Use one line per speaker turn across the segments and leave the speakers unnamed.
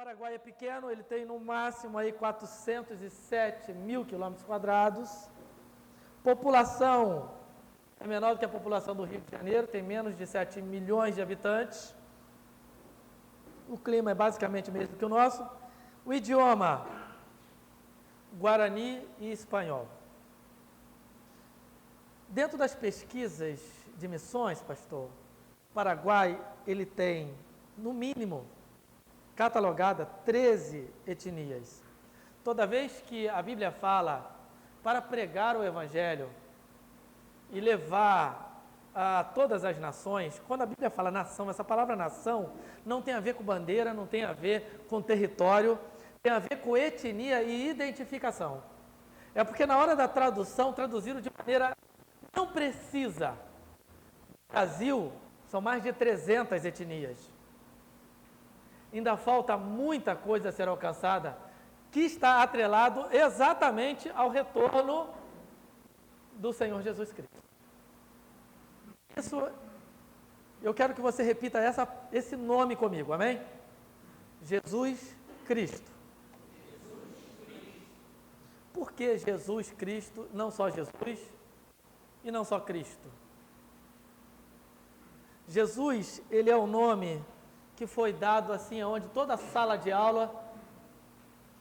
Paraguai é pequeno, ele tem no máximo aí 407 mil quilômetros quadrados. População é menor do que a população do Rio de Janeiro, tem menos de 7 milhões de habitantes. O clima é basicamente o mesmo que o nosso. O idioma, Guarani e espanhol. Dentro das pesquisas de missões, pastor, o Paraguai, ele tem, no mínimo, catalogada 13 etnias. Toda vez que a Bíblia fala para pregar o Evangelho e levar a todas as nações, quando a Bíblia fala nação, essa palavra nação não tem a ver com bandeira, não tem a ver com território, tem a ver com etnia e identificação. É porque na hora da tradução, traduziram de maneira não precisa. No Brasil, são mais de 300 etnias. Ainda falta muita coisa a ser alcançada, que está atrelado exatamente ao retorno do Senhor Jesus Cristo. Isso, eu quero que você repita esse nome comigo, amém? Jesus Cristo. Por que Jesus Cristo, não só Jesus e não só Cristo? Jesus, ele é o nome que foi dado assim, onde toda sala de aula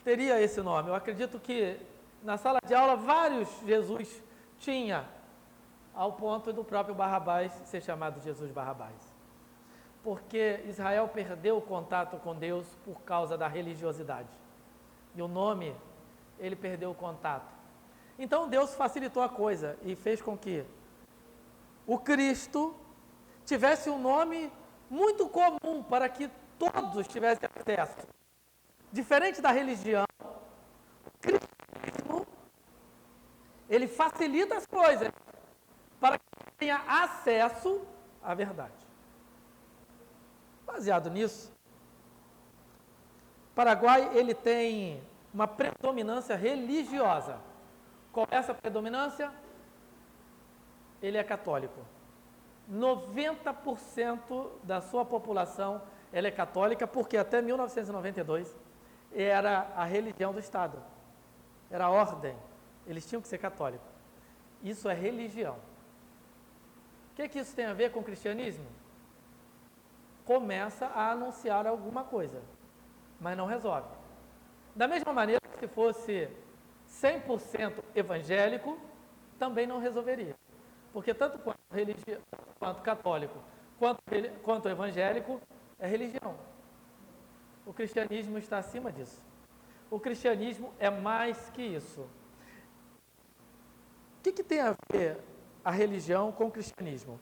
teria esse nome. Eu acredito que na sala de aula vários Jesus tinha, ao ponto do próprio Barrabás ser chamado Jesus Barrabás. Porque Israel perdeu o contato com Deus por causa da religiosidade. E o nome, ele perdeu o contato. Então Deus facilitou a coisa e fez com que o Cristo tivesse um nome muito comum para que todos tivessem acesso. Diferente da religião, o cristianismo, ele facilita as coisas para que tenha acesso à verdade. Baseado nisso, o Paraguai, ele tem uma predominância religiosa. Qual é essa predominância? Ele é católico. 90% da sua população ela é católica, porque até 1992 era a religião do Estado, era a ordem, eles tinham que ser católicos. Isso é religião. O que isso tem a ver com o cristianismo? Começa a anunciar alguma coisa, mas não resolve. Da mesma maneira que se fosse 100% evangélico, também não resolveria. Porque tanto quanto católico, quanto evangélico, é religião. O cristianismo está acima disso. O cristianismo é mais que isso. O que tem a ver a religião com o cristianismo?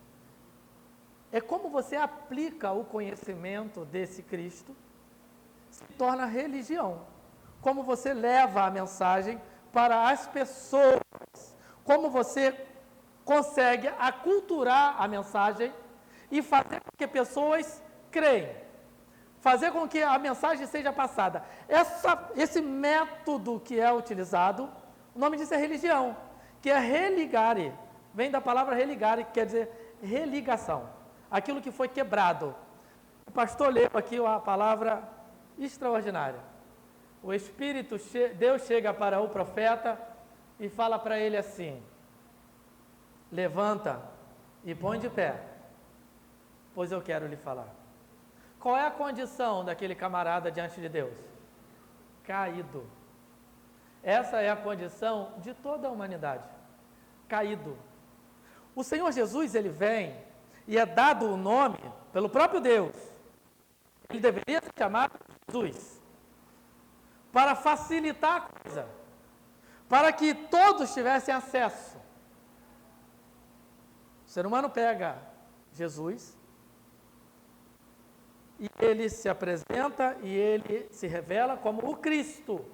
É como você aplica o conhecimento desse Cristo, se torna religião. Como você leva a mensagem para as pessoas. Como você consegue aculturar a mensagem e fazer com que pessoas creem. Fazer com que a mensagem seja passada. Esse método que é utilizado, o nome disso é religião, que é religare. Vem da palavra religare, que quer dizer religação. Aquilo que foi quebrado. O pastor leu aqui a palavra extraordinária. O Espírito, Deus chega para o profeta e fala para ele assim: levanta e põe de pé, pois eu quero lhe falar. Qual é a condição daquele camarada diante de Deus? Caído. Essa é a condição de toda a humanidade. Caído. O Senhor Jesus, ele vem e é dado o nome pelo próprio Deus. Ele deveria ser chamado Jesus, para facilitar a coisa, para que todos tivessem acesso. O ser humano pega Jesus e ele se apresenta e ele se revela como o Cristo,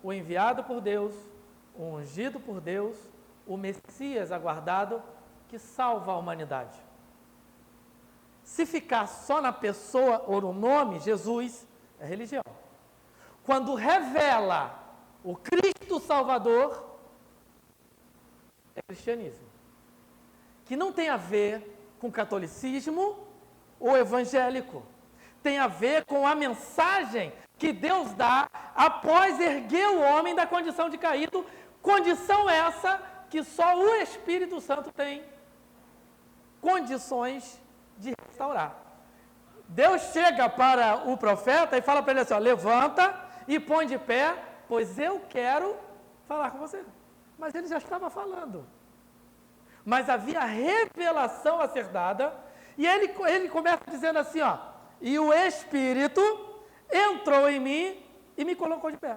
o enviado por Deus, o ungido por Deus, o Messias aguardado que salva a humanidade. Se ficar só na pessoa ou no nome Jesus, é religião. Quando revela o Cristo Salvador, é cristianismo. Que não tem a ver com catolicismo ou evangélico. tem a ver com a mensagem que Deus dá após erguer o homem da condição de caído, condição essa que só o Espírito Santo tem condições de restaurar. Deus chega para o profeta e fala para ele assim, ó, levanta e põe de pé, pois eu quero falar com você. Mas ele já estava falando. Mas havia revelação a ser dada, e ele começa dizendo assim, ó, e o Espírito entrou em mim e me colocou de pé.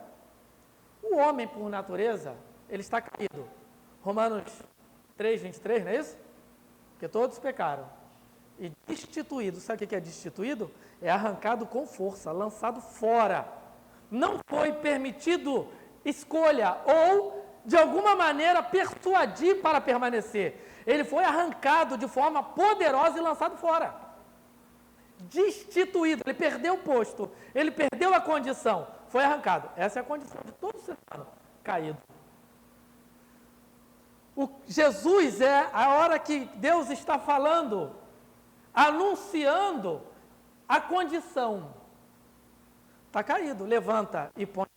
O homem, por natureza, ele está caído. Romanos 3, 23, não é isso? Porque todos pecaram. E destituído, sabe o que é destituído? É arrancado com força, lançado fora. Não foi permitido escolha ou, de alguma maneira, persuadir para permanecer. Ele foi arrancado de forma poderosa e lançado fora. Destituído, ele perdeu o posto, ele perdeu a condição, foi arrancado. Essa é a condição de todo ser humano caído. Jesus é a hora que Deus está falando, anunciando a condição. Está caído, levanta e põe.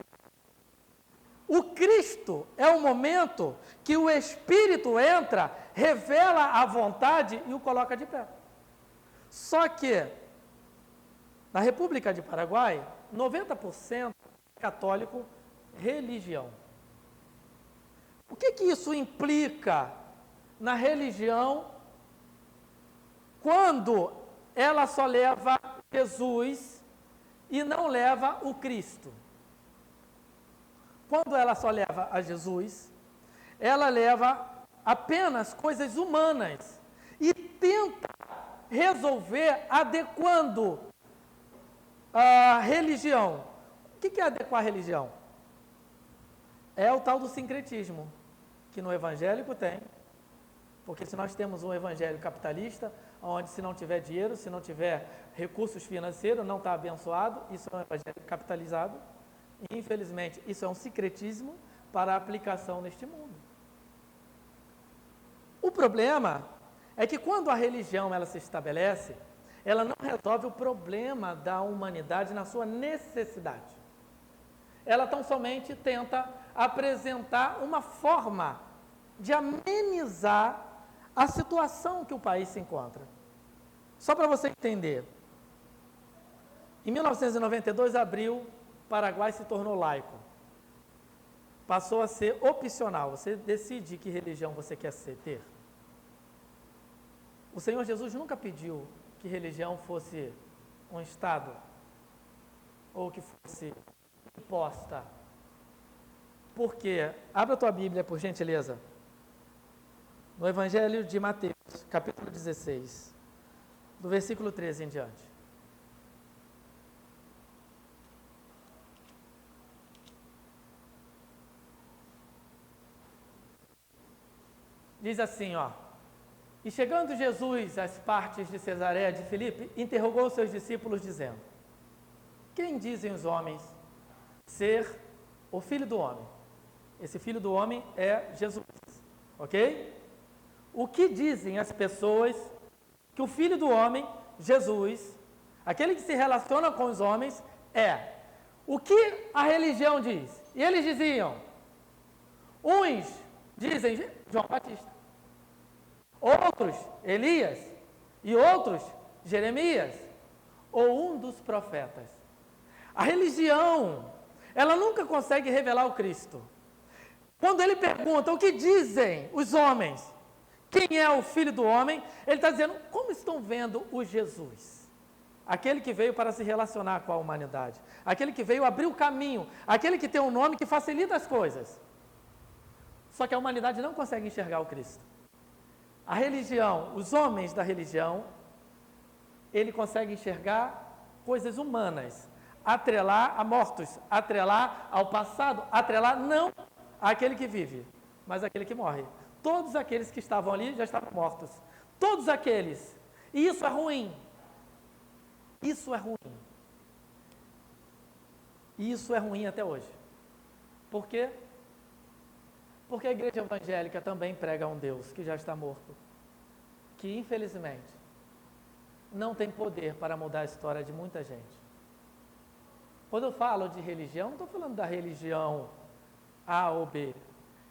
O Cristo é o momento que o Espírito entra, revela a vontade e o coloca de pé. Só que, na República de Paraguai, 90% é católico religião. O que isso implica na religião quando ela só leva Jesus e não leva o Cristo? Quando ela só leva a Jesus, ela leva apenas coisas humanas e tenta resolver adequando a religião. O que é adequar a religião? É o tal do sincretismo, que no evangélico tem, porque se nós temos um evangelho capitalista, onde se não tiver dinheiro, se não tiver recursos financeiros, não está abençoado, isso é um evangelho capitalizado, e infelizmente isso é um sincretismo para a aplicação neste mundo. O problema é que quando a religião ela se estabelece, ela não resolve o problema da humanidade na sua necessidade. Ela tão somente tenta apresentar uma forma de amenizar a situação que o país se encontra. Só para você entender, em 1992, abril, o Paraguai se tornou laico. Passou a ser opcional, você decide que religião você quer ter. O Senhor Jesus nunca pediu que religião fosse um Estado, ou que fosse imposta. Porque, abra a tua Bíblia, por gentileza, no Evangelho de Mateus, capítulo 16, do versículo 13 em diante. Diz assim, ó, e chegando Jesus às partes de Cesareia de Filipe, interrogou os seus discípulos, dizendo, quem dizem os homens ser o Filho do Homem? Esse Filho do Homem é Jesus, ok? O que dizem as pessoas que o Filho do Homem, Jesus, aquele que se relaciona com os homens, é? O que a religião diz? E eles diziam, uns dizem João Batista, outros Elias e outros Jeremias ou um dos profetas. A religião, ela nunca consegue revelar o Cristo. Quando ele pergunta o que dizem os homens, quem é o Filho do Homem, ele está dizendo, como estão vendo o Jesus? Aquele que veio para se relacionar com a humanidade, aquele que veio abrir o caminho, aquele que tem um nome que facilita as coisas. Só que a humanidade não consegue enxergar o Cristo. A religião, os homens da religião, ele consegue enxergar coisas humanas, atrelar a mortos, atrelar ao passado, atrelar não àquele que vive, mas àquele que morre. Todos aqueles que estavam ali já estavam mortos. Todos aqueles. E isso é ruim. Isso é ruim. E isso é ruim até hoje. Por quê? Porque a igreja evangélica também prega um Deus que já está morto. Que, infelizmente, não tem poder para mudar a história de muita gente. Quando eu falo de religião, não estou falando da religião A ou B.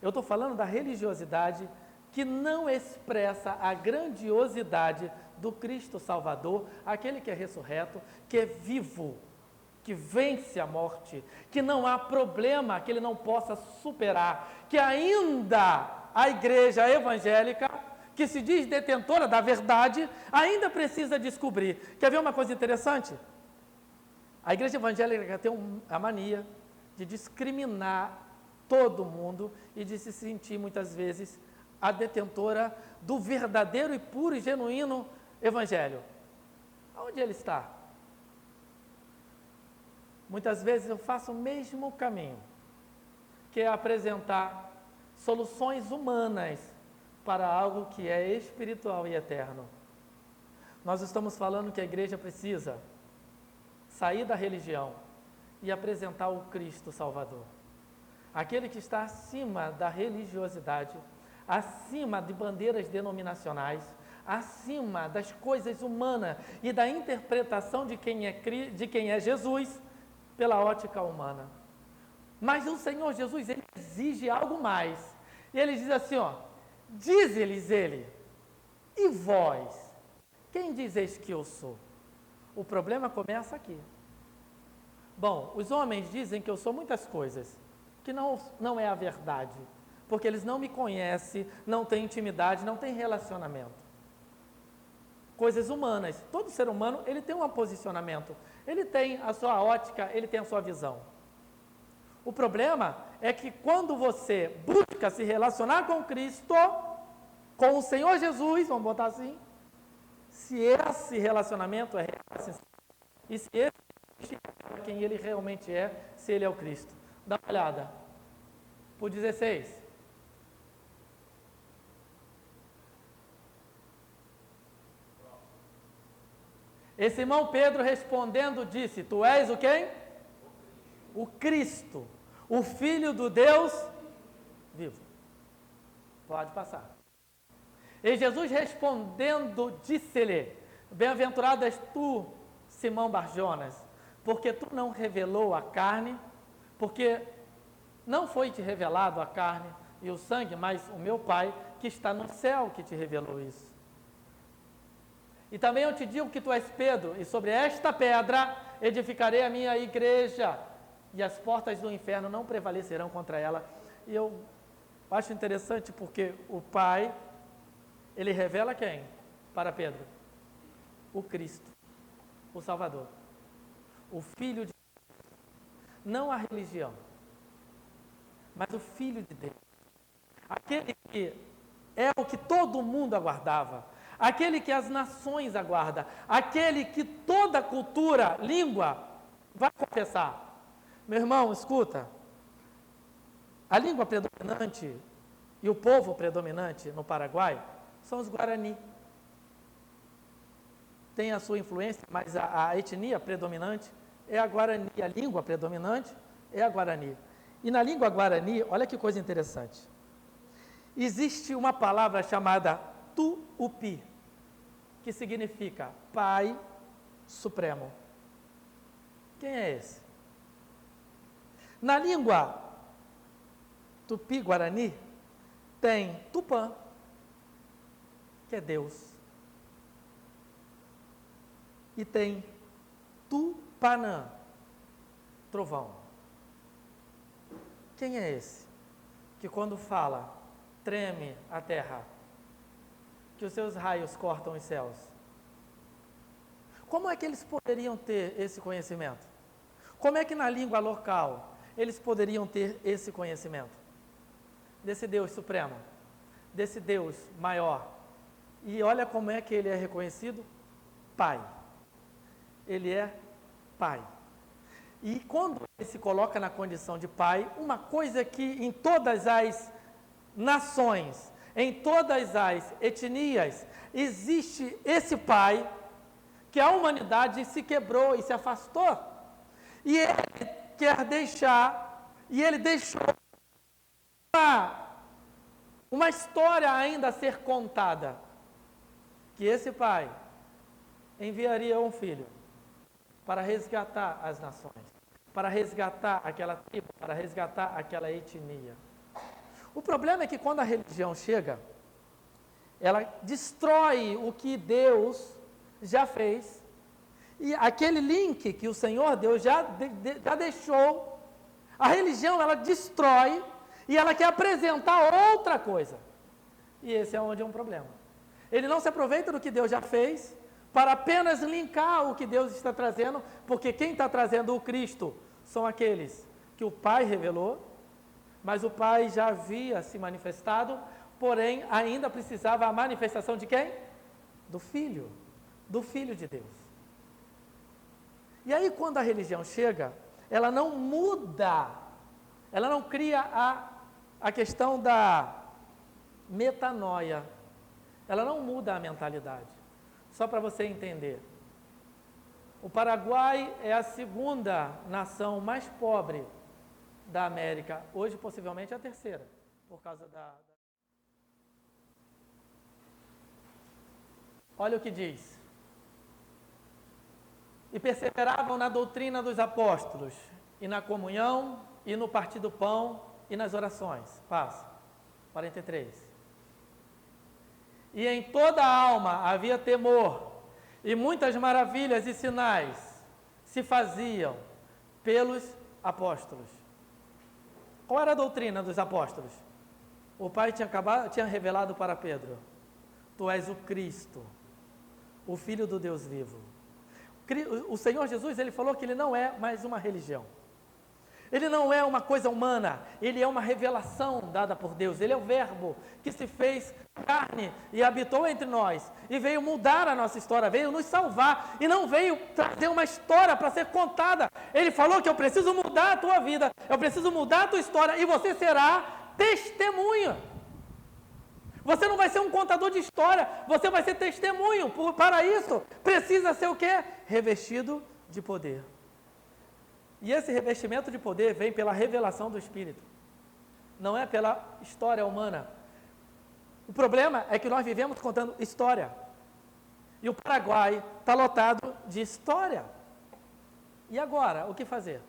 Eu estou falando da religiosidade que não expressa a grandiosidade do Cristo Salvador, aquele que é ressurreto, que é vivo, que vence a morte, que não há problema que ele não possa superar, que ainda a igreja evangélica, que se diz detentora da verdade, ainda precisa descobrir. Quer ver uma coisa interessante? A igreja evangélica tem a mania de discriminar todo mundo e de se sentir muitas vezes a detentora do verdadeiro e puro e genuíno evangelho. Aonde ele está? Muitas vezes eu faço o mesmo caminho, que é apresentar soluções humanas para algo que é espiritual e eterno. Nós estamos falando que a igreja precisa sair da religião e apresentar o Cristo Salvador. Aquele que está acima da religiosidade, acima de bandeiras denominacionais, acima das coisas humanas e da interpretação de quem é Jesus pela ótica humana. Mas o Senhor Jesus, ele exige algo mais. E ele diz assim, ó, diz-lhes ele, e vós, quem dizeis que eu sou? O problema começa aqui. Bom, os homens dizem que eu sou muitas coisas, que não é a verdade, porque eles não me conhecem, não têm intimidade, não têm relacionamento. Coisas humanas. Todo ser humano, ele tem um posicionamento, ele tem a sua ótica, ele tem a sua visão. O problema é que quando você busca se relacionar com Cristo, com o Senhor Jesus, vamos botar assim, se esse relacionamento é real, e se esse é quem ele realmente é, se ele é o Cristo. Dá uma olhada. Por 16. E Simão Pedro respondendo disse, tu és o quem? O Cristo, o Filho do Deus vivo. Pode passar. E Jesus respondendo disse-lhe, bem-aventurado és tu, Simão Barjonas, porque tu não revelou a carne, porque não foi te revelado a carne e o sangue, mas o meu Pai que está no céu que te revelou isso. E também eu te digo que tu és Pedro, e sobre esta pedra edificarei a minha igreja, e as portas do inferno não prevalecerão contra ela. E eu acho interessante porque o Pai, ele revela quem para Pedro? O Cristo, o Salvador, o Filho de Deus, não a religião, mas o Filho de Deus, aquele que é o que todo mundo aguardava, aquele que as nações aguardam, aquele que toda cultura, língua vai confessar. Meu irmão, escuta, a língua predominante e o povo predominante no Paraguai são os Guarani. Tem a sua influência, mas a etnia predominante é a Guarani, a língua predominante é a Guarani. E na língua Guarani, olha que coisa interessante, existe uma palavra chamada Tuupi, que significa Pai Supremo. Quem é esse? Na língua Tupi-Guarani, tem Tupã, que é Deus. E tem Tupanã, trovão. Quem é esse? Que quando fala, treme a terra, que os seus raios cortam os céus. Como é que eles poderiam ter esse conhecimento? Como é que na língua local eles poderiam ter esse conhecimento? Desse Deus supremo, desse Deus maior. E olha como é que ele é reconhecido? Pai. Ele é Pai. E quando ele se coloca na condição de Pai, uma coisa que em todas as nações, em todas as etnias, existe esse Pai, que a humanidade se quebrou e se afastou. E ele quer deixar, e ele deixou uma história ainda a ser contada, que esse Pai enviaria um filho para resgatar as nações, para resgatar aquela tribo, para resgatar aquela etnia. O problema é que quando a religião chega, ela destrói o que Deus já fez, e aquele link que o Senhor Deus já deixou, a religião ela destrói e ela quer apresentar outra coisa. E esse é onde é um problema. Ele não se aproveita do que Deus já fez para apenas linkar o que Deus está trazendo, porque quem está trazendo o Cristo são aqueles que o Pai revelou, mas o Pai já havia se manifestado, porém ainda precisava a manifestação de quem? Do Filho de Deus. E aí quando a religião chega, ela não muda, ela não cria a questão da metanoia, ela não muda a mentalidade. Só para você entender, o Paraguai é a segunda nação mais pobre da América, hoje possivelmente a terceira, por causa Olha o que diz. E perseveravam na doutrina dos apóstolos, e na comunhão, e no partir do pão, e nas orações. Passa. 43. E em toda a alma havia temor, e muitas maravilhas e sinais se faziam pelos apóstolos. Qual era a doutrina dos apóstolos? O Pai tinha revelado para Pedro: Tu és o Cristo, o Filho do Deus vivo. O Senhor Jesus, ele falou que ele não é mais uma religião. Ele não é uma coisa humana, ele é uma revelação dada por Deus. Ele é o Verbo que se fez carne e habitou entre nós. E veio mudar a nossa história, veio nos salvar. E não veio trazer uma história para ser contada. Ele falou que eu preciso mudar a tua vida, eu preciso mudar a tua história, e você será testemunha. Você não vai ser um contador de história, você vai ser testemunho. Para isso, precisa ser o quê? Revestido de poder. E esse revestimento de poder vem pela revelação do Espírito. Não é pela história humana. O problema é que nós vivemos contando história. E o Paraguai está lotado de história. E agora, o que fazer?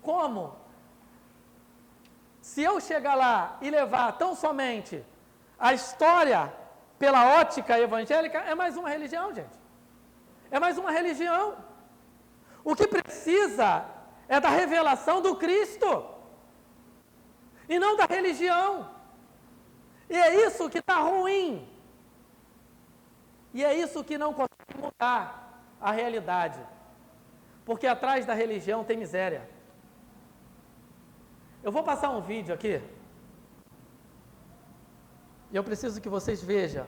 Como? Se eu chegar lá e levar tão somente a história pela ótica evangélica, é mais uma religião, gente. É mais uma religião. O que precisa é da revelação do Cristo, e não da religião. E é isso que está ruim. E é isso que não consegue mudar a realidade. Porque atrás da religião tem miséria. Eu vou passar um vídeo aqui. E eu preciso que vocês vejam.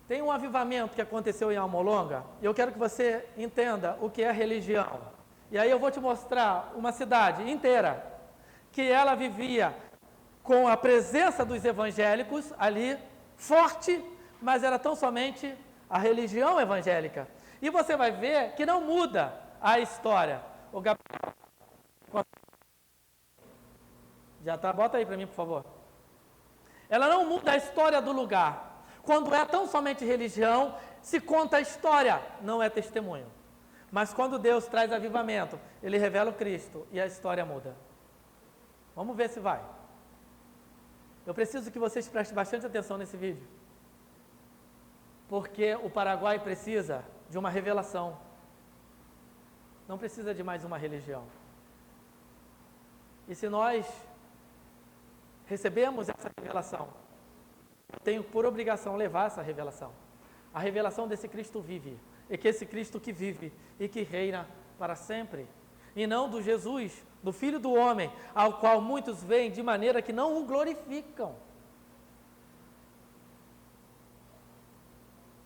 Tem um avivamento que aconteceu em Almolonga, e eu quero que você entenda o que é religião. E aí eu vou te mostrar uma cidade inteira, que ela vivia com a presença dos evangélicos ali, forte, mas era tão somente a religião evangélica. E você vai ver que não muda a história. O Gabriel, já tá, bota aí para mim, por favor. Ela não muda a história do lugar. Quando é tão somente religião, se conta a história, não é testemunho. Mas quando Deus traz avivamento, Ele revela o Cristo e a história muda. Vamos ver se vai. Eu preciso que vocês prestem bastante atenção nesse vídeo. Porque o Paraguai precisa de uma revelação. Não precisa de mais uma religião. E se nós recebemos essa revelação, eu tenho por obrigação levar essa revelação. A revelação desse Cristo vive. E que esse Cristo que vive e que reina para sempre. E não do Jesus, do Filho do Homem, ao qual muitos veem de maneira que não o glorificam.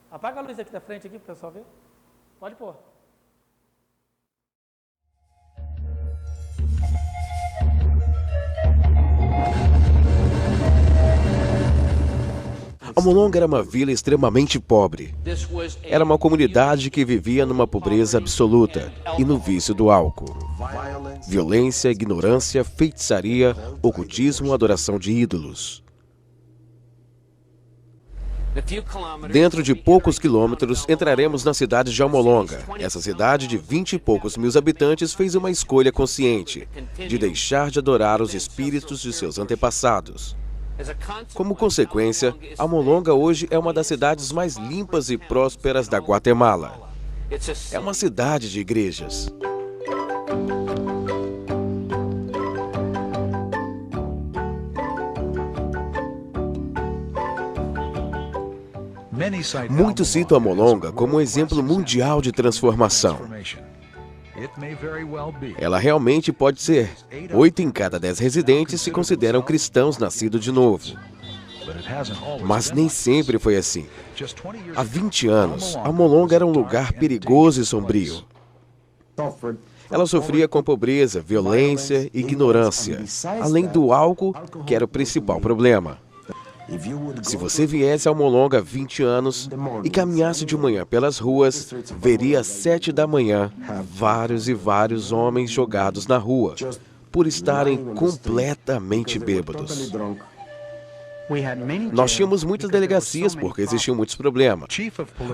Apaga a luz aqui da frente aqui para o pessoal ver. Pode pôr.
Almolonga era uma vila extremamente pobre. Era uma comunidade que vivia numa pobreza absoluta e no vício do álcool. Violência, ignorância, feitiçaria, ocultismo, adoração de ídolos. Dentro de poucos quilômetros, entraremos na cidade de Almolonga. Essa cidade de 20 e poucos mil habitantes fez uma escolha consciente de deixar de adorar os espíritos de seus antepassados. Como consequência, Almolonga hoje é uma das cidades mais limpas e prósperas da Guatemala. É uma cidade de igrejas. Muitos citam Almolonga como um exemplo mundial de transformação. Ela realmente pode ser. 8 em cada 10 residentes se consideram cristãos nascidos de novo. Mas nem sempre foi assim. Há 20 anos, Almolonga era um lugar perigoso e sombrio. Ela sofria com pobreza, violência e ignorância, além do álcool, que era o principal problema. Se você viesse a Almolonga há 20 anos e caminhasse de manhã pelas ruas, veria às 7 da manhã vários e vários homens jogados na rua, por estarem completamente bêbados. Nós tínhamos muitas delegacias porque existiam muitos problemas.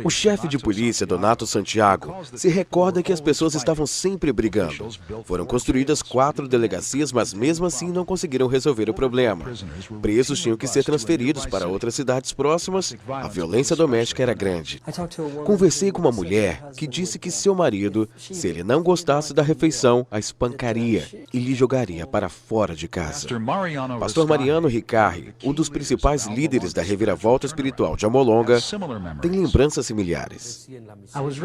O chefe de polícia, Donato Santiago, se recorda que as pessoas estavam sempre brigando. Foram construídas 4 delegacias, mas mesmo assim não conseguiram resolver o problema. Presos tinham que ser transferidos para outras cidades próximas. A violência doméstica era grande. Conversei com uma mulher que disse que seu marido, se ele não gostasse da refeição, a espancaria e lhe jogaria para fora de casa. Pastor Mariano Ricari, um dos principais líderes da reviravolta espiritual de Almolonga, tem lembranças similares.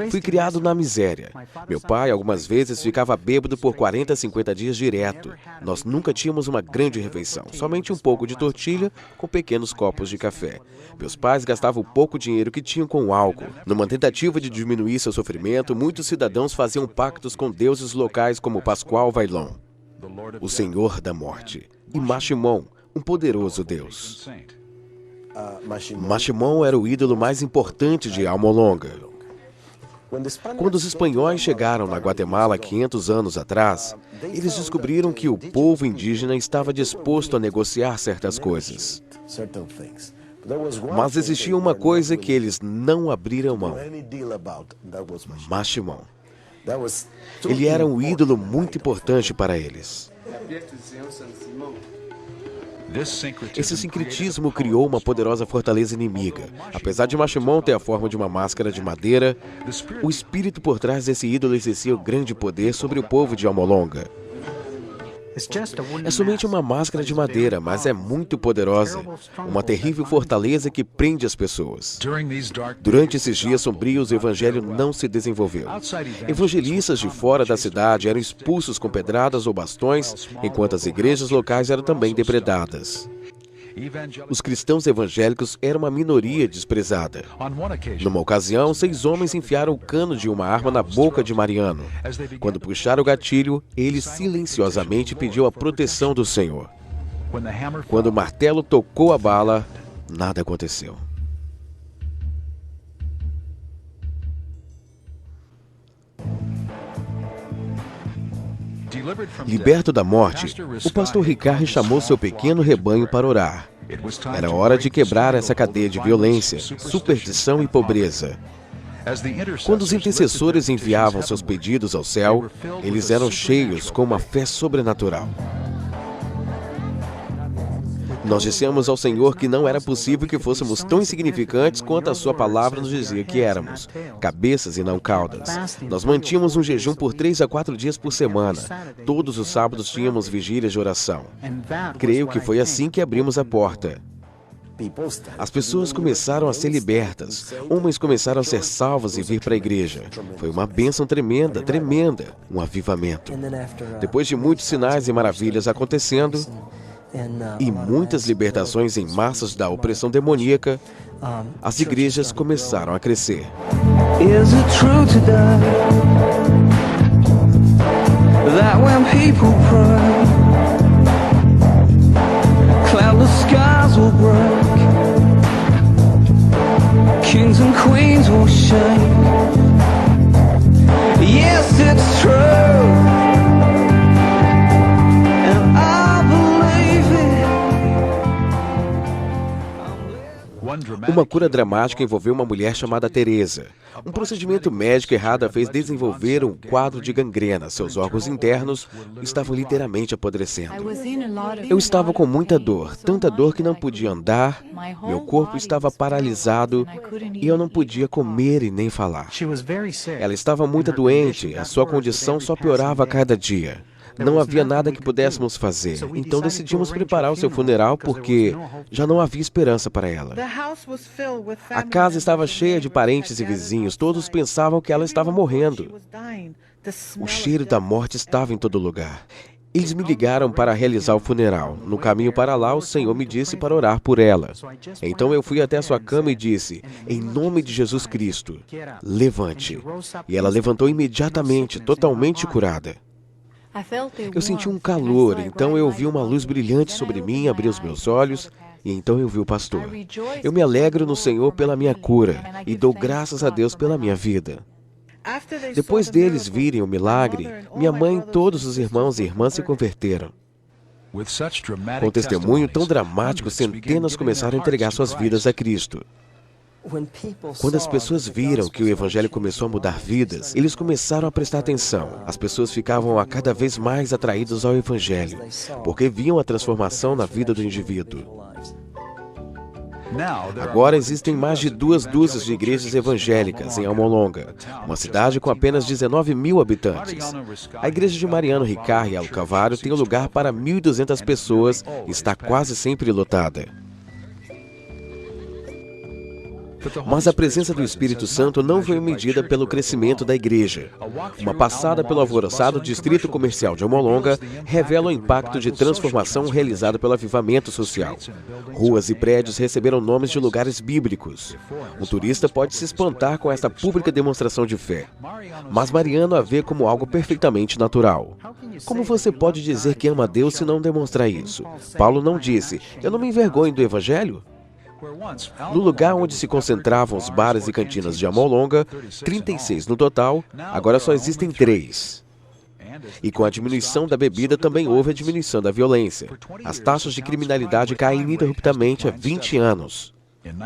Fui criado na miséria. Meu pai algumas vezes ficava bêbado por 40 a 50 dias direto. Nós nunca tínhamos uma grande refeição, somente um pouco de tortilha com pequenos copos de café. Meus pais gastavam o pouco dinheiro que tinham com o álcool. Numa tentativa de diminuir seu sofrimento, muitos cidadãos faziam pactos com deuses locais como Pascoal Vailón, o Senhor da Morte, e Mashimon, um poderoso Deus. Mashimon era o ídolo mais importante de Almolonga. Quando os espanhóis chegaram na Guatemala 500 anos atrás, eles descobriram que o povo indígena estava disposto a negociar certas coisas. Mas existia uma coisa que eles não abriram mão: Mashimon. Ele era um ídolo muito importante para eles. Esse sincretismo criou uma poderosa fortaleza inimiga. Apesar de Mashimon ter a forma de uma máscara de madeira, o espírito por trás desse ídolo exercia grande poder sobre o povo de Almolonga. É somente uma máscara de madeira, mas é muito poderosa. Uma terrível fortaleza que prende as pessoas. Durante esses dias sombrios, o evangelho não se desenvolveu. Evangelistas de fora da cidade eram expulsos com pedradas ou bastões, enquanto as igrejas locais eram também depredadas. Os cristãos evangélicos eram uma minoria desprezada. Numa ocasião, 6 homens enfiaram o cano de uma arma na boca de Mariano. Quando puxaram o gatilho, ele silenciosamente pediu a proteção do Senhor. Quando o martelo tocou a bala, nada aconteceu. Liberto da morte, o pastor Ricari chamou seu pequeno rebanho para orar. Era hora de quebrar essa cadeia de violência, superstição e pobreza. Quando os intercessores enviavam seus pedidos ao céu, eles eram cheios com uma fé sobrenatural. Nós dissemos ao Senhor que não era possível que fôssemos tão insignificantes quanto a sua palavra nos dizia que éramos, cabeças e não caudas. Nós mantínhamos um jejum por 3 a 4 dias por semana. Todos os sábados tínhamos vigílias de oração. Creio que foi assim que abrimos a porta. As pessoas começaram a ser libertas. Homens começaram a ser salvos e vir para a igreja. Foi uma bênção tremenda, tremenda. Um avivamento. Depois de muitos sinais e maravilhas acontecendo, e muitas libertações em massas da opressão demoníaca, as igrejas começaram a crescer. Is it true today that when people pray, cloudless skies will break, kings and queens will shake? Yes, it's true. Uma cura dramática envolveu uma mulher chamada Teresa. Um procedimento médico errado a fez desenvolver um quadro de gangrena. Seus órgãos internos estavam literalmente apodrecendo. Eu estava com muita dor, tanta dor que não podia andar, meu corpo estava paralisado e eu não podia comer e nem falar. Ela estava muito doente, a sua condição só piorava a cada dia. Não havia nada que pudéssemos fazer, então decidimos preparar o seu funeral porque já não havia esperança para ela. A casa estava cheia de parentes e vizinhos, todos pensavam que ela estava morrendo. O cheiro da morte estava em todo lugar. Eles me ligaram para realizar o funeral. No caminho para lá, o Senhor me disse para orar por ela. Então eu fui até a sua cama e disse, em nome de Jesus Cristo, levante. E ela levantou imediatamente, totalmente curada. Eu senti um calor, então eu vi uma luz brilhante sobre mim, abri os meus olhos e então eu vi o pastor. Eu me alegro no Senhor pela minha cura e dou graças a Deus pela minha vida. Depois deles virem o milagre, minha mãe e todos os irmãos e irmãs se converteram. Com testemunho tão dramático, centenas começaram a entregar suas vidas a Cristo. Quando as pessoas viram que o Evangelho começou a mudar vidas, eles começaram a prestar atenção. As pessoas ficavam a cada vez mais atraídas ao Evangelho, porque viam a transformação na vida do indivíduo. Agora existem mais de 2 dúzias de igrejas evangélicas em Almolonga, uma cidade com apenas 19 mil habitantes. A igreja de Mariano Ricard, em Alcavário, tem um lugar para 1.200 pessoas e está quase sempre lotada. Mas a presença do Espírito Santo não foi medida pelo crescimento da igreja. Uma passada pelo alvoroçado distrito comercial de Almolonga revela o impacto de transformação realizado pelo avivamento social. Ruas e prédios receberam nomes de lugares bíblicos. Um turista pode se espantar com esta pública demonstração de fé. Mas Mariano a vê como algo perfeitamente natural. Como você pode dizer que ama a Deus se não demonstrar isso? Paulo não disse, eu não me envergonho do Evangelho? No lugar onde se concentravam os bares e cantinas de Almolonga, 36 no total, agora só existem 3. E com a diminuição da bebida também houve a diminuição da violência. As taxas de criminalidade caem ininterruptamente há 20 anos.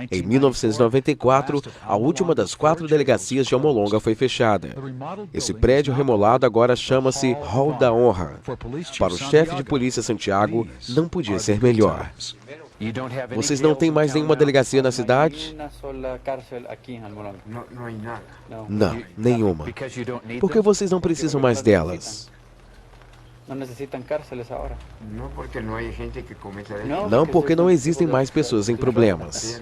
Em 1994, a última das 4 delegacias de Almolonga foi fechada. Esse prédio remolado agora chama-se Hall da Honra. Para o chefe de polícia Santiago, não podia ser melhor. Vocês não têm mais nenhuma delegacia na cidade? Não, nenhuma. Por que vocês não precisam mais delas? Não, porque não existem mais pessoas em problemas.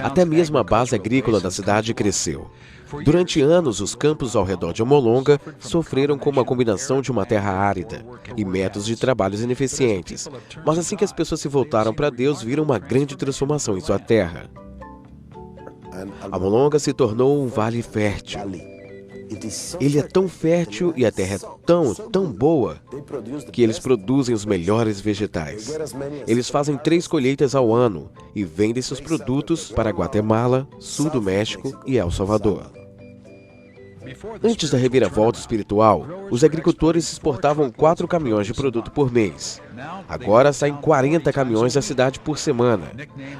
Até mesmo a base agrícola da cidade cresceu. Durante anos, os campos ao redor de Almolonga sofreram com uma combinação de uma terra árida e métodos de trabalhos ineficientes. Mas assim que as pessoas se voltaram para Deus, viram uma grande transformação em sua terra. Almolonga se tornou um vale fértil. Ele é tão fértil e a terra é tão boa que eles produzem os melhores vegetais. Eles fazem 3 colheitas ao ano e vendem seus produtos para Guatemala, sul do México e El Salvador. Antes da reviravolta espiritual, os agricultores exportavam 4 caminhões de produto por mês. Agora saem 40 caminhões da cidade por semana.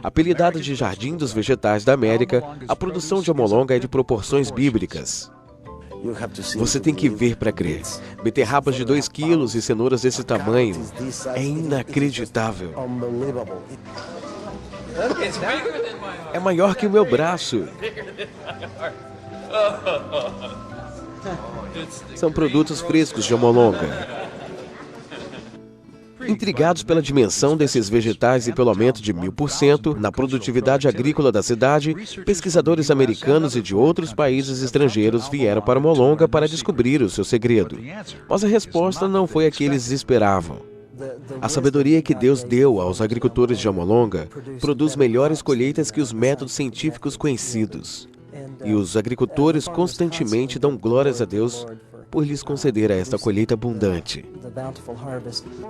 Apelidada de Jardim dos Vegetais da América, a produção de Almolonga é de proporções bíblicas. Você tem que ver para crer. Beterrabas de 2 quilos e cenouras desse tamanho. É inacreditável. É maior que o meu braço. São produtos frescos de Almolonga. Intrigados pela dimensão desses vegetais e pelo aumento de 1000% na produtividade agrícola da cidade, pesquisadores americanos e de outros países estrangeiros vieram para Almolonga para descobrir o seu segredo. Mas a resposta não foi a que eles esperavam. A sabedoria que Deus deu aos agricultores de Almolonga produz melhores colheitas que os métodos científicos conhecidos. E os agricultores constantemente dão glórias a Deus por lhes conceder a esta colheita abundante.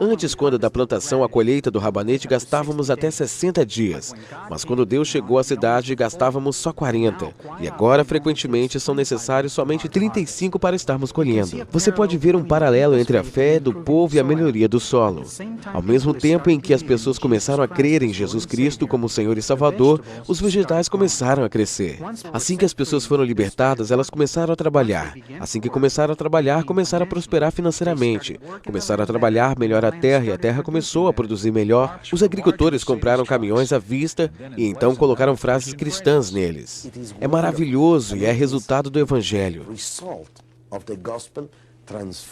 Antes, quando da plantação à colheita do rabanete, gastávamos até 60 dias. Mas quando Deus chegou à cidade, gastávamos só 40. E agora, frequentemente, são necessários somente 35 para estarmos colhendo. Você pode ver um paralelo entre a fé do povo e a melhoria do solo. Ao mesmo tempo em que as pessoas começaram a crer em Jesus Cristo como Senhor e Salvador, os vegetais começaram a crescer. Assim que as pessoas foram libertadas, elas começaram a trabalhar. Assim que começaram a trabalhar, começaram a prosperar financeiramente. Começaram a trabalhar melhor a terra e a terra começou a produzir melhor. Os agricultores compraram caminhões à vista e então colocaram frases cristãs neles. É maravilhoso e é resultado do Evangelho,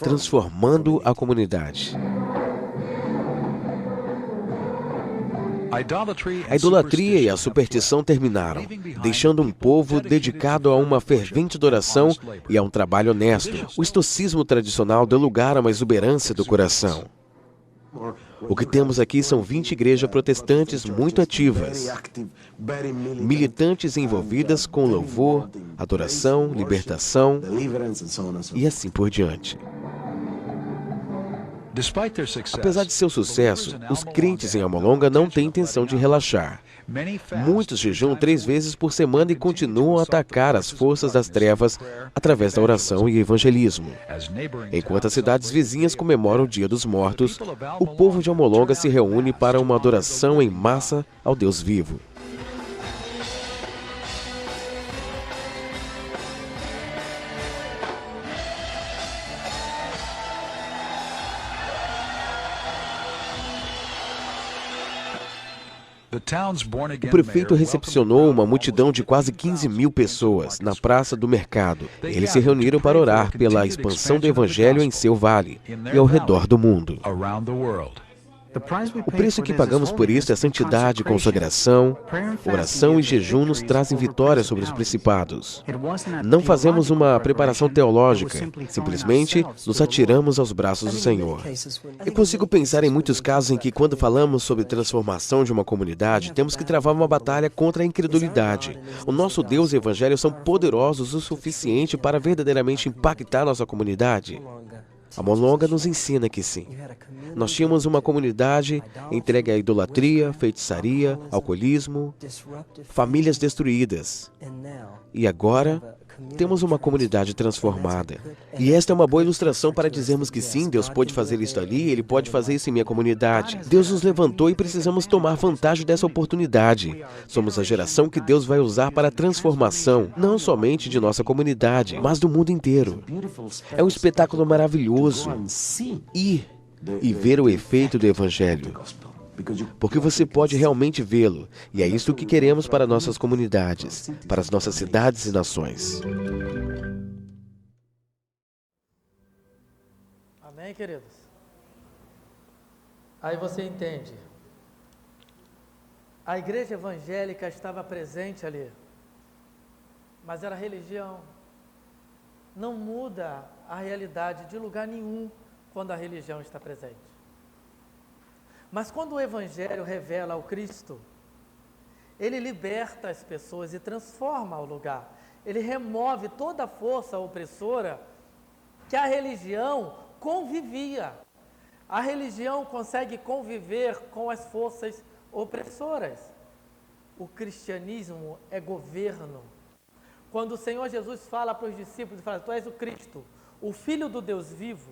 transformando a comunidade. A idolatria e a superstição terminaram, deixando um povo dedicado a uma fervente adoração e a um trabalho honesto. O estoicismo tradicional deu lugar a uma exuberância do coração. O que temos aqui são 20 igrejas protestantes muito ativas, militantes envolvidas com louvor, adoração, libertação e assim por diante. Apesar de seu sucesso, os crentes em Almolonga não têm intenção de relaxar. Muitos jejuam 3 vezes por semana e continuam a atacar as forças das trevas através da oração e evangelismo. Enquanto as cidades vizinhas comemoram o Dia dos Mortos, o povo de Almolonga se reúne para uma adoração em massa ao Deus vivo. O prefeito recepcionou uma multidão de quase 15 mil pessoas na Praça do Mercado. Eles se reuniram para orar pela expansão do Evangelho em seu vale e ao redor do mundo. O preço que pagamos por isso é santidade, consagração, oração e jejum nos trazem vitória sobre os principados. Não fazemos uma preparação teológica, simplesmente nos atiramos aos braços do Senhor. Eu consigo pensar em muitos casos em que, quando falamos sobre transformação de uma comunidade, temos que travar uma batalha contra a incredulidade. O nosso Deus e o Evangelho são poderosos o suficiente para verdadeiramente impactar nossa comunidade. Almolonga nos ensina que sim. Nós tínhamos uma comunidade entregue à idolatria, feitiçaria, alcoolismo, famílias destruídas. E agora, temos uma comunidade transformada. E esta é uma boa ilustração para dizermos que sim, Deus pode fazer isso ali, Ele pode fazer isso em minha comunidade. Deus nos levantou e precisamos tomar vantagem dessa oportunidade. Somos a geração que Deus vai usar para a transformação, não somente de nossa comunidade, mas do mundo inteiro. É um espetáculo maravilhoso ir e ver o efeito do Evangelho. Porque você pode realmente vê-lo, e é isso que queremos para nossas comunidades, para as nossas cidades e nações.
Amém, queridos? Aí você entende. A igreja evangélica estava presente ali, mas era religião. Não muda a realidade de lugar nenhum quando a religião está presente. Mas quando o Evangelho revela o Cristo, ele liberta as pessoas e transforma o lugar. Ele remove toda a força opressora que a religião convivia. A religião consegue conviver com as forças opressoras. O cristianismo é governo. Quando o Senhor Jesus fala para os discípulos, fala: tu és o Cristo, o Filho do Deus vivo.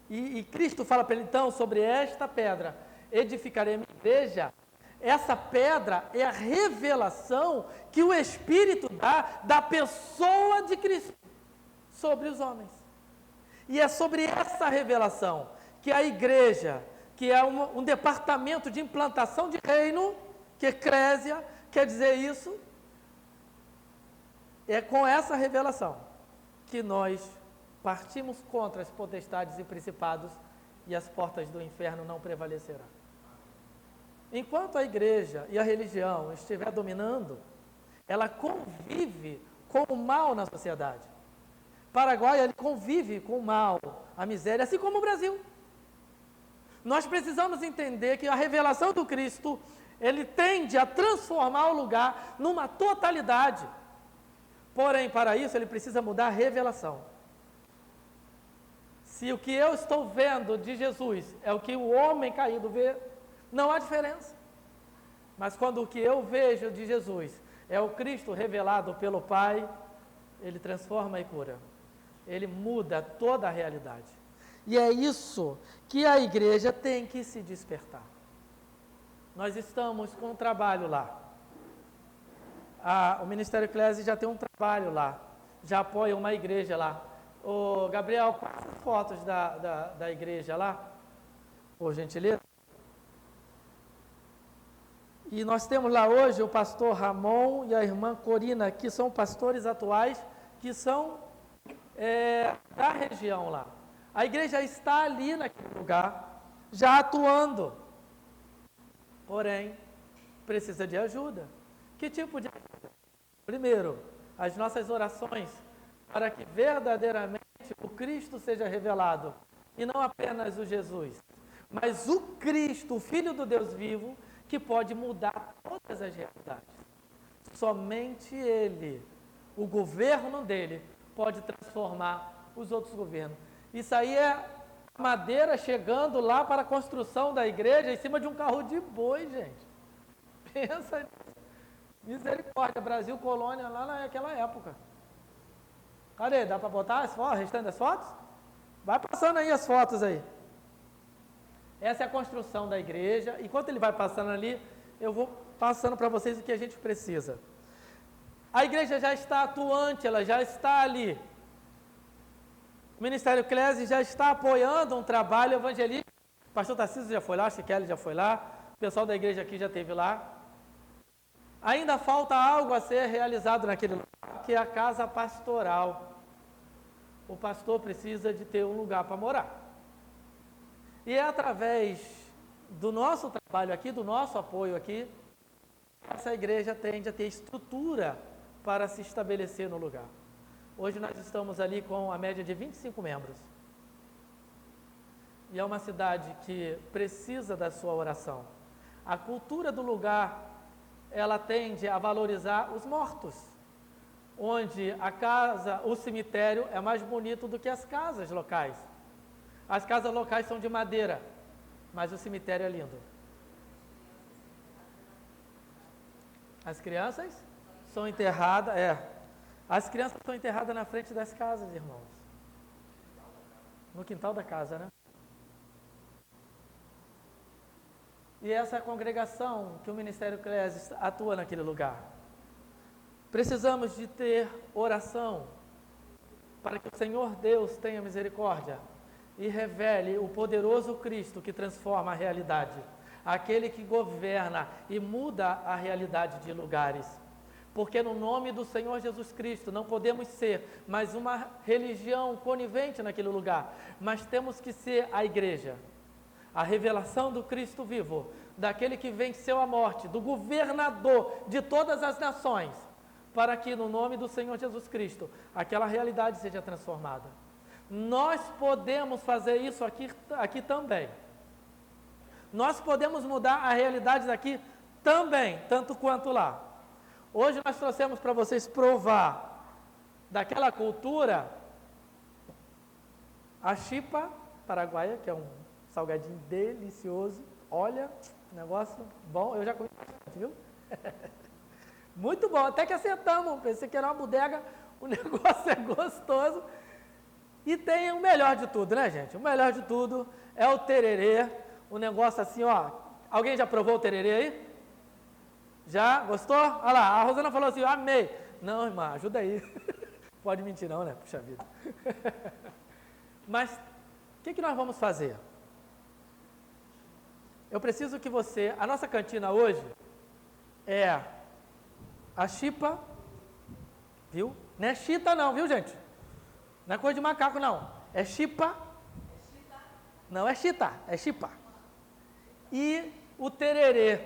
E Cristo fala para ele, então, sobre esta pedra edificarei a minha igreja. Essa pedra é a revelação que o Espírito dá da pessoa de Cristo sobre os homens. E é sobre essa revelação que a igreja, que é um departamento de implantação de reino, que eclésia quer dizer isso, é com essa revelação que nós partimos contra as potestades e principados e as portas do inferno não prevalecerão. Enquanto a igreja e a religião estiver dominando, ela convive com o mal na sociedade. Paraguai, ele convive com o mal, a miséria, assim como o Brasil. Nós precisamos entender que a revelação do Cristo, ele tende a transformar o lugar numa totalidade. Porém, para isso, ele precisa mudar a revelação. Se o que eu estou vendo de Jesus é o que o homem caído vê, não há diferença. Mas quando o que eu vejo de Jesus é o Cristo revelado pelo Pai, ele transforma e cura. Ele muda toda a realidade. E é isso que a igreja tem que se despertar. Nós estamos com um trabalho lá. O Ministério Eclésia já tem um trabalho lá. Já apoia uma igreja lá. Ô, Gabriel, passa as fotos da igreja lá, por gentileza. E nós temos lá hoje o pastor Ramon e a irmã Corina, que são pastores atuais, que são da região lá. A igreja está ali naquele lugar, já atuando. Porém, precisa de ajuda. Que tipo de ajuda? Primeiro, as nossas orações para que verdadeiramente o Cristo seja revelado. E não apenas o Jesus, mas o Cristo, o Filho do Deus vivo, que pode mudar todas as realidades. Somente Ele, o governo dele, pode transformar os outros governos. Isso aí é madeira chegando lá para a construção da igreja em cima de um carro de boi, gente. Pensa nisso. Misericórdia, Brasil, colônia, lá naquela época. Cadê? Dá para botar as fotos, o restante das fotos? Vai passando aí as fotos aí. Essa é a construção da igreja. Enquanto ele vai passando ali, eu vou passando para vocês o que a gente precisa. A igreja já está atuante, ela já está ali. O Ministério Eclésia já está apoiando um trabalho evangelístico. O pastor Tarcísio já foi lá, Chiquele já foi lá, o pessoal da igreja aqui já esteve lá. Ainda falta algo a ser realizado naquele lugar, que é a casa pastoral. O pastor precisa de ter um lugar para morar. E é através do nosso trabalho aqui, do nosso apoio aqui, essa igreja tende a ter estrutura para se estabelecer no lugar. Hoje nós estamos ali com a média de 25 membros. E é uma cidade que precisa da sua oração. A cultura do lugar, ela tende a valorizar os mortos, onde a casa, o cemitério é mais bonito do que as casas locais. As casas locais são de madeira, mas o cemitério é lindo. As crianças são enterradas, as crianças são enterradas na frente das casas, irmãos. No quintal da casa, né? E essa é a congregação que o Ministério Eclésia atua naquele lugar. Precisamos de ter oração para que o Senhor Deus tenha misericórdia e revele o poderoso Cristo que transforma a realidade, aquele que governa e muda a realidade de lugares. Porque no nome do Senhor Jesus Cristo não podemos ser mais uma religião conivente naquele lugar, mas temos que ser a igreja, a revelação do Cristo vivo, daquele que venceu a morte, do governador de todas as nações, para que no nome do Senhor Jesus Cristo aquela realidade seja transformada. Nós podemos fazer isso aqui também. Nós podemos mudar a realidade daqui também, tanto quanto lá. Hoje nós trouxemos para vocês provar daquela cultura a chipa paraguaia, que é um salgadinho delicioso. Olha, negócio bom, eu já comi bastante, viu? Muito bom, até que acertamos, pensei que era uma bodega, o negócio é gostoso. E tem o melhor de tudo, né, gente? O melhor de tudo é o tererê, o negócio assim, ó. Alguém já provou o tererê aí? Já? Gostou? Olha lá, a Rosana falou assim, amei. Não, irmã, ajuda aí. Pode mentir não, né? Puxa vida. Mas, o que nós vamos fazer? Eu preciso que você... A nossa cantina hoje é a chipa, viu? Não é chita não, viu, gente? Não é coisa de macaco, não. É chipa. Não é chita, é chipa. E o tererê.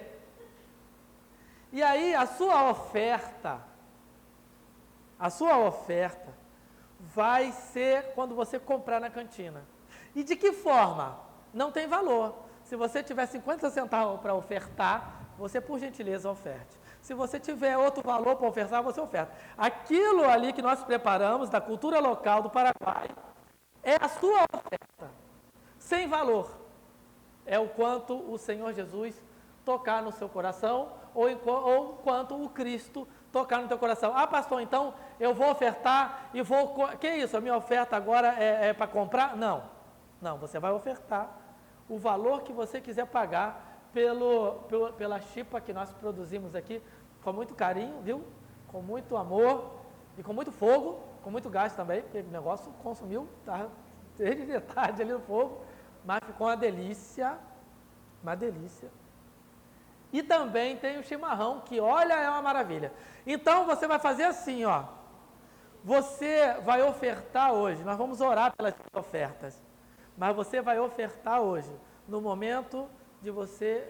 E aí, a sua oferta vai ser quando você comprar na cantina. E de que forma? Não tem valor. Se você tiver 50 centavos para ofertar, você, por gentileza, oferte. Se você tiver outro valor para ofertar, você oferta. Aquilo ali que nós preparamos, da cultura local do Paraguai, é a sua oferta, sem valor. É o quanto o Senhor Jesus tocar no seu coração, ou quanto o Cristo tocar no teu coração. Ah, pastor, então eu vou ofertar e vou... Que isso? A minha oferta agora é para comprar? Não. Não, você vai ofertar o valor que você quiser pagar pela chipa que nós produzimos aqui, com muito carinho, viu? Com muito amor e com muito fogo, com muito gás também, porque o negócio consumiu, tá desde de tarde ali no fogo, mas ficou uma delícia, uma delícia. E também tem o chimarrão, que olha, é uma maravilha. Então você vai fazer assim, ó, você vai ofertar hoje, nós vamos orar pelas ofertas, mas você vai ofertar hoje, no momento de você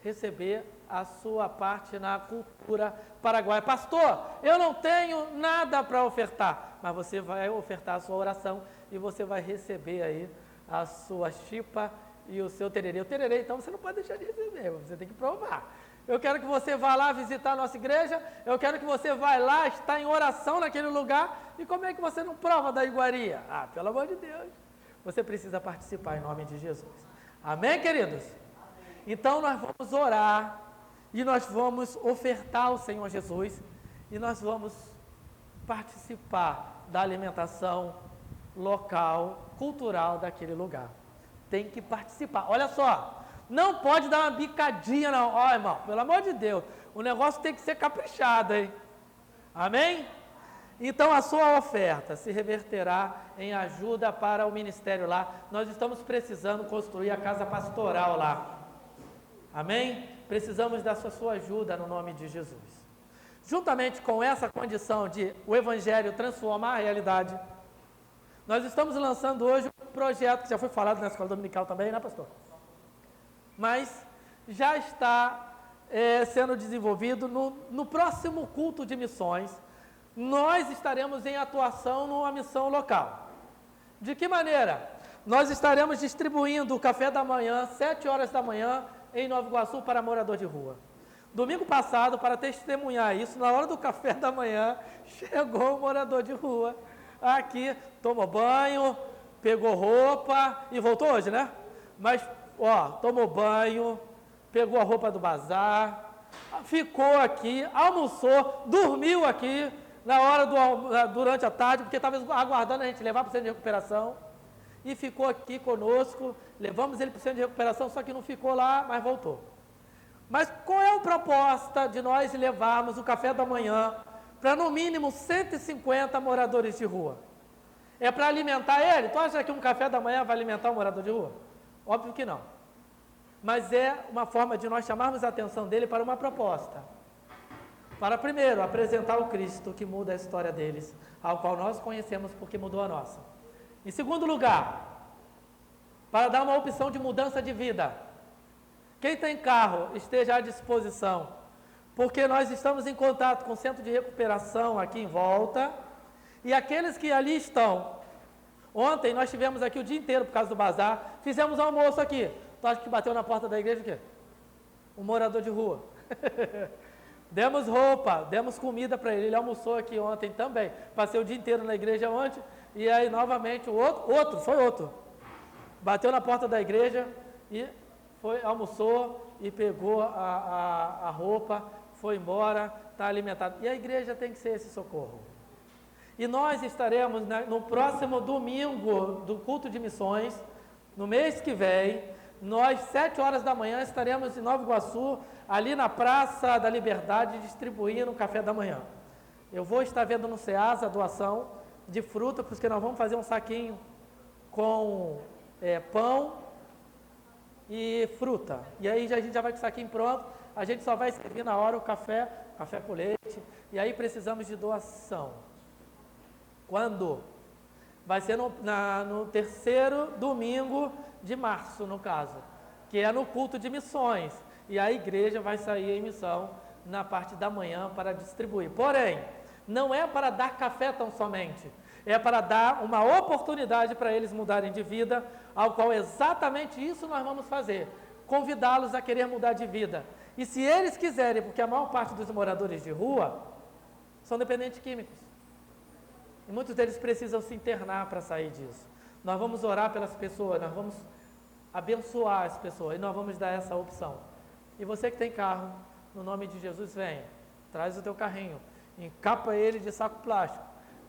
receber a sua parte na cultura paraguaia. Pastor, eu não tenho nada para ofertar, mas você vai ofertar a sua oração e você vai receber aí a sua chipa e o seu tererê. O tererê, então, você não pode deixar de receber, você tem que provar. Eu quero que você vá lá visitar a nossa igreja, eu quero que você vá lá, estar em oração naquele lugar, e como é que você não prova da iguaria? Ah, pelo amor de Deus, você precisa participar em nome de Jesus. Amém, queridos? Então, nós vamos orar, e nós vamos ofertar ao Senhor Jesus, e nós vamos participar da alimentação local, cultural daquele lugar. Tem que participar. Olha só, não pode dar uma bicadinha não. Ó, irmão, pelo amor de Deus, o negócio tem que ser caprichado, hein? Amém? Então a sua oferta se reverterá em ajuda para o ministério lá. Nós estamos precisando construir a casa pastoral lá. Amém? Precisamos da sua ajuda no nome de Jesus. Juntamente com essa condição de o Evangelho transformar a realidade, nós estamos lançando hoje um projeto que já foi falado na escola dominical também, né, pastor? Mas já está sendo desenvolvido no próximo culto de missões. Nós estaremos em atuação numa missão local. De que maneira? Nós estaremos distribuindo o café da manhã, 7 horas da manhã, em Nova Iguaçu, para morador de rua. Domingo passado, para testemunhar isso, na hora do café da manhã, chegou um morador de rua aqui, tomou banho, pegou roupa e voltou hoje, né? Mas, ó, tomou banho, pegou a roupa do bazar, ficou aqui, almoçou, dormiu aqui na hora durante a tarde, porque estava aguardando a gente levar para o centro de recuperação, e ficou aqui conosco, levamos ele para o centro de recuperação, só que não ficou lá, mas voltou. Mas qual é a proposta de nós levarmos o café da manhã para no mínimo 150 moradores de rua? É para alimentar ele? Tu acha que um café da manhã vai alimentar um morador de rua? Óbvio que não. Mas é uma forma de nós chamarmos a atenção dele para uma proposta. Para primeiro, apresentar o Cristo que muda a história deles, ao qual nós conhecemos porque mudou a nossa. Em segundo lugar, para dar uma opção de mudança de vida. Quem tem carro, esteja à disposição, porque nós estamos em contato com o centro de recuperação aqui em volta, e aqueles que ali estão. Ontem nós tivemos aqui o dia inteiro por causa do bazar, fizemos almoço aqui. Tu acha que bateu na porta da igreja o quê? Um morador de rua. Demos roupa, demos comida para ele almoçou aqui ontem também. Passei o dia inteiro na igreja ontem, e aí novamente foi outro. Bateu na porta da igreja e almoçou e pegou a roupa, foi embora, está alimentado. E a igreja tem que ser esse socorro. E nós estaremos no próximo domingo do culto de missões, no mês que vem, nós 7 horas da manhã estaremos em Nova Iguaçu, ali na Praça da Liberdade, distribuindo o café da manhã. Eu vou estar vendo no SEASA a doação de fruta, porque nós vamos fazer um saquinho com pão e fruta. E aí a gente já vai com o saquinho pronto, a gente só vai servir na hora o café com leite, e aí precisamos de doação. Quando? Vai ser no 3º domingo de março, no caso, que é no culto de missões. E a igreja vai sair em missão na parte da manhã para distribuir. Porém, não é para dar café tão somente, é para dar uma oportunidade para eles mudarem de vida, ao qual exatamente isso nós vamos fazer, convidá-los a querer mudar de vida. E se eles quiserem, porque a maior parte dos moradores de rua são dependentes químicos, e muitos deles precisam se internar para sair disso. Nós vamos orar pelas pessoas, nós vamos abençoar as pessoas, e nós vamos dar essa opção. E você que tem carro, no nome de Jesus, venha, traz o teu carrinho, encapa ele de saco plástico.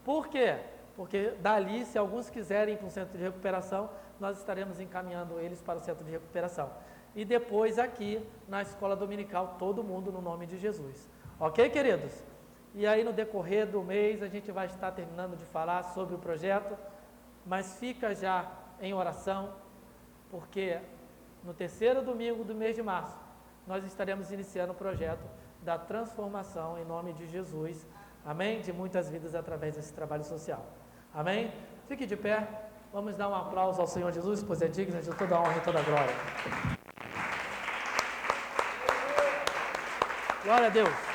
Por quê? Porque dali, se alguns quiserem ir para um centro de recuperação, nós estaremos encaminhando eles para o centro de recuperação. E depois aqui, na escola dominical, todo mundo no nome de Jesus. Ok, queridos? E aí no decorrer do mês, a gente vai estar terminando de falar sobre o projeto, mas fica já em oração, porque no terceiro domingo do mês de março, nós estaremos iniciando o projeto da transformação em nome de Jesus, amém? De muitas vidas através desse trabalho social, amém? Fique de pé, vamos dar um aplauso ao Senhor Jesus, pois é digno de toda a honra e toda a glória. Glória a Deus.